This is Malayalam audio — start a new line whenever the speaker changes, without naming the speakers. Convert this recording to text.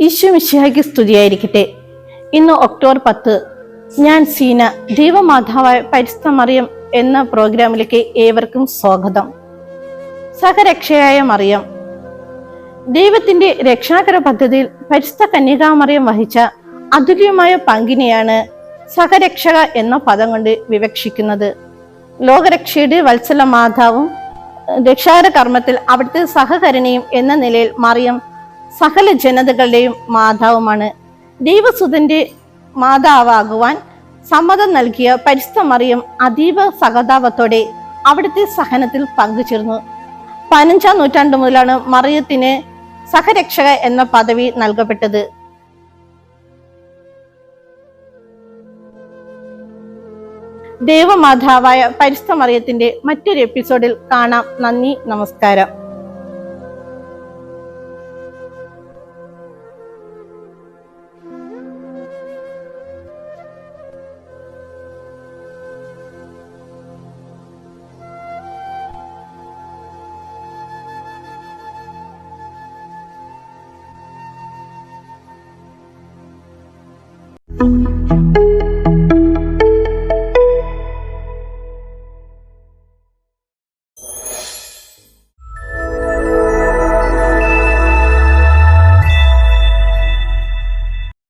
ഈശോ മിശിഹായ്ക്ക് സ്തുതിയായിരിക്കട്ടെ. ഇന്ന് ഒക്ടോബർ 10. ഞാൻ സീന. ദൈവമാതാവായ പരിശുദ്ധ മറിയം എന്ന പ്രോഗ്രാമിലേക്ക് ഏവർക്കും സ്വാഗതം. സഹരക്ഷയായ മറിയം. ദൈവത്തിന്റെ രക്ഷാകര പദ്ധതിയിൽ പരിശുദ്ധ കന്യകാമറിയം വഹിച്ച അതുല്യമായ പങ്കിനെയാണ് സഹരക്ഷക എന്ന പദം കൊണ്ട് വിവക്ഷിക്കുന്നത്. ലോകരക്ഷയുടെ വത്സല മാതാവും രക്ഷാകര കർമ്മത്തിൽ അവിടുത്തെ സഹകരണിയും എന്ന നിലയിൽ മറിയം സകല ജനതകളുടെയും മാതാവുമാണ്. ദൈവസുതന്റെ മാതാവാകുവാൻ സമ്മതം നൽകിയ പരിശുദ്ധ മറിയം അതീവ സഹതാപത്തോടെ അവിടുത്തെ സഹനത്തിൽ പങ്കുചേർന്നു. 15-ാം നൂറ്റാണ്ട് മുതലാണ് മറിയത്തിന് സഹരക്ഷക എന്ന പദവി നൽകപ്പെട്ടത്. ദൈവമാതാവായ പരിശുദ്ധ മറിയത്തിന്റെ മറ്റൊരു എപ്പിസോഡിൽ കാണാം. നന്ദി, നമസ്കാരം.
Thank you.